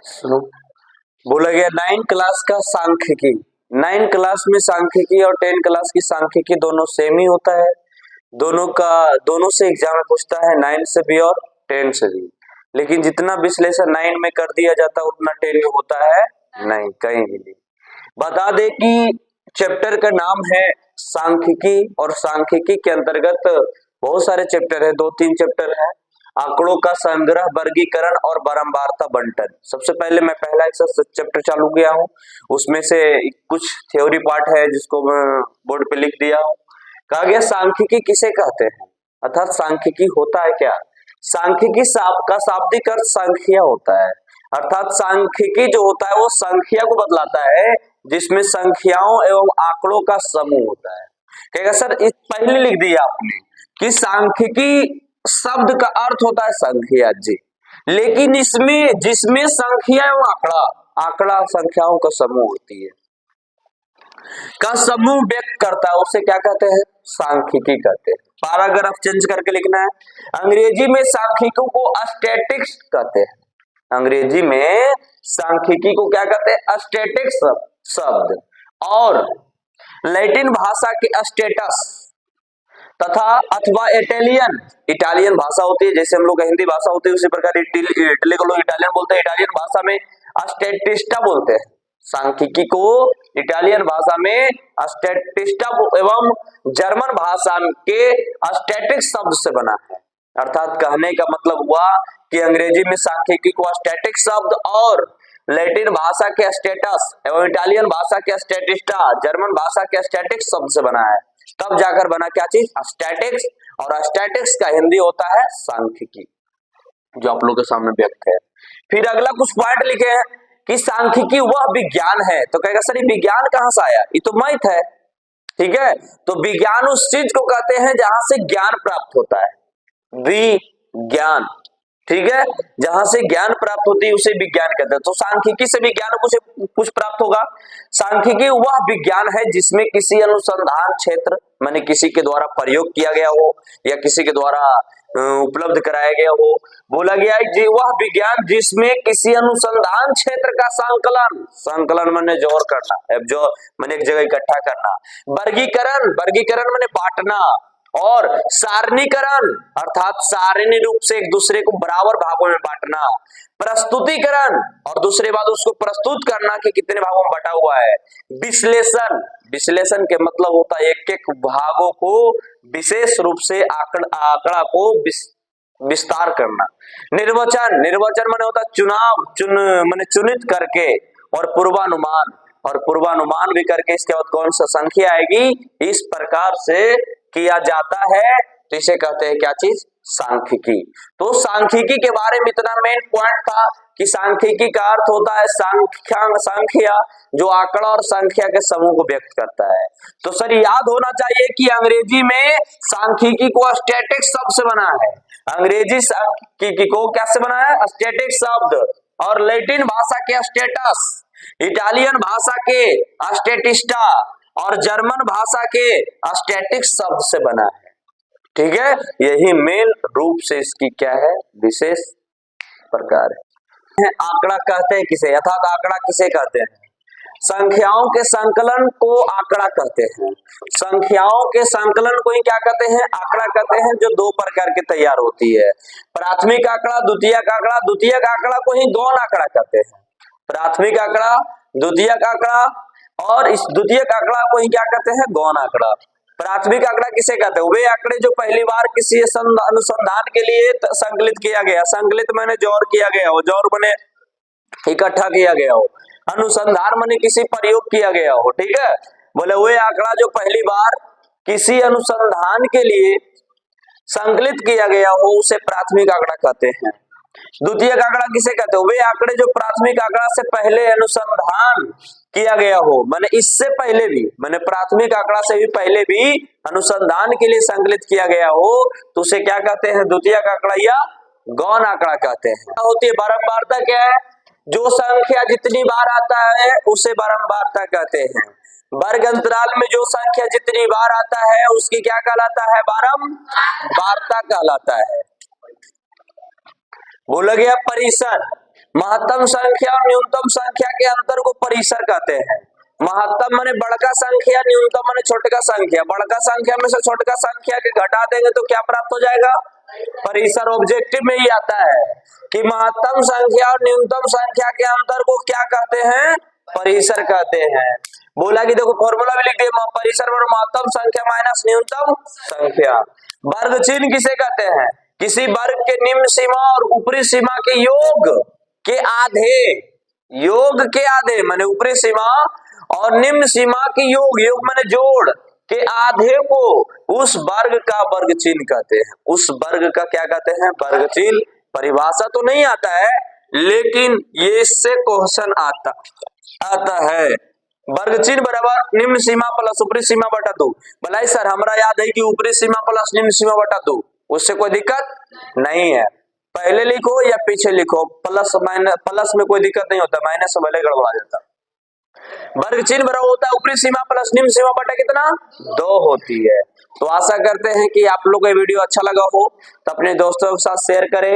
सुनो, बोला गया 9 क्लास का सांख्यिकी। 9 क्लास में सांख्यिकी और 10 क्लास की सांख्यिकी दोनों सेम ही होता है। दोनों से एग्जाम में पूछता है, 9 से भी और 10 से भी। लेकिन जितना विश्लेषण 9 में कर दिया जाता है उतना 10 में होता है नहीं, कहीं भी नहीं। बता दे कि चैप्टर का नाम है सांख्यिकी और सांख्यिकी के अंतर्गत बहुत सारे चैप्टर है, 2-3 चैप्टर है। आंकड़ों का संग्रह, वर्गीकरण और बारंबारता बंटन। सबसे पहले मैं पहला एक चैप्टर चालू किया हूँ, उसमें से कुछ थ्योरी पार्ट है जिसको मैं बोर्ड पे लिख दिया हूँ। कहा गया सांख्यिकी किसे कहते हैं, अर्थात सांख्यिकी होता है क्या। सांख्यिकी का शाब्दिक अर्थ संख्या होता है, अर्थात सांख्यिकी जो होता है वो संख्या को बतलाता है, जिसमें संख्याओं एवं आंकड़ों का समूह होता है। कहेगा सर इस पहले लिख दिया आपने कि सांख्यिकी शब्द का अर्थ होता है संख्या जी, लेकिन इसमें जिसमें संख्या एवं आंकड़ा संख्याओं का समूह होती है, का समूह व्यक्त करता है, उसे क्या कहते हैं, सांख्यिकी कहते हैं। पैराग्राफ चेंज करके लिखना है। अंग्रेजी में सांख्यिकी को स्टैटिस्टिक्स कहते हैं। अंग्रेजी में सांख्यिकी को क्या कहते हैं, स्टैटिस्टिक्स शब्द, और लैटिन भाषा के स्टेटस तथा अथवा इटालियन भाषा होती है, जैसे हम लोग हिंदी भाषा होती है उसी प्रकार इटली को लोग इटालियन बोलते हैं, इटालियन भाषा में स्टैटिस्टा बोलते हैं। सांख्यिकी को इटालियन भाषा में स्टैटिस्टा एवं जर्मन भाषा के स्टैटिक्स शब्द से बना है। अर्थात कहने का मतलब हुआ कि अंग्रेजी में सांख्यिकी को स्टैटिक शब्द और लैटिन भाषा के स्टेटस एवं इटालियन भाषा के स्टैटिस्टा, जर्मन भाषा के स्टैटिक्स शब्द से बना है। तब जाकर बना क्या चीज, स्टैटिक्स, और स्टैटिक्स का हिंदी होता है सांख्यिकी, जो आप लोगों के सामने व्यक्त है। फिर अगला कुछ पॉइंट लिखे हैं कि सांख्यिकी वह विज्ञान है, तो कहेगा सर ये विज्ञान कहां से आया, ये तो मैथ है, ठीक है। तो विज्ञान उस चीज को कहते हैं जहां से ज्ञान प्राप्त होता है, विज्ञान, ठीक है, जहां से ज्ञान प्राप्त होती है उसे विज्ञान कहते हैं। तो सांख्यिकी से विज्ञान को कुछ प्राप्त होगा। सांख्यिकी वह विज्ञान है जिसमें किसी अनुसंधान क्षेत्र, माने किसी के द्वारा प्रयोग किया गया हो या किसी के द्वारा उपलब्ध कराया गया हो। बोला गया है जी वह विज्ञान जिसमें किसी अनुसंधान क्षेत्र का संकलन माने जोड़ करना, जो माने एक जगह इकट्ठा करना, वर्गीकरण माने बांटना, और सारणीकरण अर्थात सारणी रूप से एक दूसरे को बराबर भागों में बांटना, प्रस्तुतिकरण और दूसरे बाद उसको प्रस्तुत करना कि कितने भागों में बटा हुआ है, विश्लेषण के मतलब होता है एक एक भागों को विशेष रूप से आंकड़ा को विस्तार करना, निर्वचन माने होता माने चुनित करके, और पूर्वानुमान भी करके इसके बाद कौन सा संख्या आएगी, इस प्रकार से किया जाता है, तो इसे कहते हैं क्या चीज, सांख्यिकी। तो सांख्यिकी के बारे में इतना मेन पॉइंट था कि सांख्यिकी का अर्थ होता है संख्या, जो आंकड़ा और संख्या के समूह को व्यक्त करता है। तो सर याद होना चाहिए कि अंग्रेजी में सांख्यिकी को स्टैटिक शब्द से बना है, अंग्रेजी सांख्यिकी को क्या से बना है, स्टैटिक शब्द, और लैटिन भाषा के स्टेटस, इटालियन भाषा के स्टेटिस्टा और जर्मन भाषा के स्टैटिक शब्द से बना है, ठीक है। यही मेन रूप से इसकी क्या है, विशेष प्रकार है। आंकड़ा कहते हैं किसे, अर्थात आंकड़ा किसे कहते हैं, संख्याओं के संकलन को आंकड़ा कहते हैं। संख्याओं के संकलन को ही क्या कहते हैं, आंकड़ा कहते हैं, जो 2 प्रकार के तैयार होती है, प्राथमिक आंकड़ा, द्वितीयक आंकड़ा। द्वितीयक आंकड़ा को ही गौण आंकड़ा कहते हैं, प्राथमिक आंकड़ा, द्वितीयक आंकड़ा, और इस द्वितीयक आंकड़ा को ही क्या कहते हैं, गौण आंकड़ा। प्राथमिक आंकड़ा किसे कहते हैं, वे आंकड़े जो पहली बार किसी अनुसंधान के लिए संकलित किया गया, संकलित माने जोड़ किया गया हो, जोड़ माने इकट्ठा किया गया हो, अनुसंधान माने किसी प्रयोग किया गया हो, ठीक है। बोले वे आंकड़ा जो पहली बार किसी अनुसंधान के लिए संकलित किया गया हो उसे प्राथमिक आंकड़ा कहते हैं। द्वितीयक आंकड़ा किसे कहते हो, वे आंकड़े जो प्राथमिक आंकड़ा से पहले अनुसंधान किया गया हो, माने इससे पहले भी, माने प्राथमिक आंकड़ा से भी पहले भी अनुसंधान के लिए संकलित किया गया हो, तो उसे क्या कहते हैं, द्वितीयक आंकड़ा या गौण आंकड़ा कहते हैं। होती है बारंबारता, क्या है, जो संख्या जितनी बार आता है उसे बारंबारता कहते हैं। वर्ग अंतराल में जो संख्या जितनी बार आता है उसकी क्या कहलाता है, बारंबारता कहलाता है। बोला गया परिसर, महत्तम संख्या और न्यूनतम संख्या के अंतर को परिसर कहते हैं। महत्तम माने बड़का संख्या, न्यूनतम माने छोटका संख्या। बड़का संख्या में से छोटका संख्या के घटा देंगे तो क्या प्राप्त हो जाएगा? परिसर। ऑब्जेक्टिव में ही आता है कि महत्तम संख्या और न्यूनतम संख्या के अंतर को क्या कहते हैं? परिसर कहते हैं। बोला कि देखो फॉर्मूला भी लिख दिए, परिसर और महत्तम संख्या माइनस न्यूनतम संख्या। वर्ग चिन्ह किसे कहते हैं? किसी वर्ग के निम्न सीमा और ऊपरी सीमा के योग के आधे माने ऊपरी सीमा और निम्न सीमा के योग माने जोड़ के आधे को उस वर्ग का वर्ग चिन्ह कहते हैं। उस वर्ग का क्या कहते हैं? वर्ग चिन्ह। परिभाषा तो नहीं आता है लेकिन ये इससे क्वेश्चन आता है। वर्ग चिन्ह बराबर निम्न सीमा प्लस ऊपरी सीमा बटा 2। भलाई सर हमरा याद है कि ऊपरी सीमा प्लस निम्न सीमा बटा 2, उससे कोई दिक्कत नहीं है। पहले लिखो या पीछे लिखो, प्लस माइनस, प्लस में कोई दिक्कत नहीं होता, माइनस से भले गड़बड़ा जाता। वर्ग चिन्ह बराबर होता है ऊपरी सीमा प्लस निम्न सीमा बटा कितना? 2 होती है। तो आशा करते हैं कि आप लोग को वीडियो अच्छा लगा हो, तो अपने दोस्तों के साथ शेयर करें।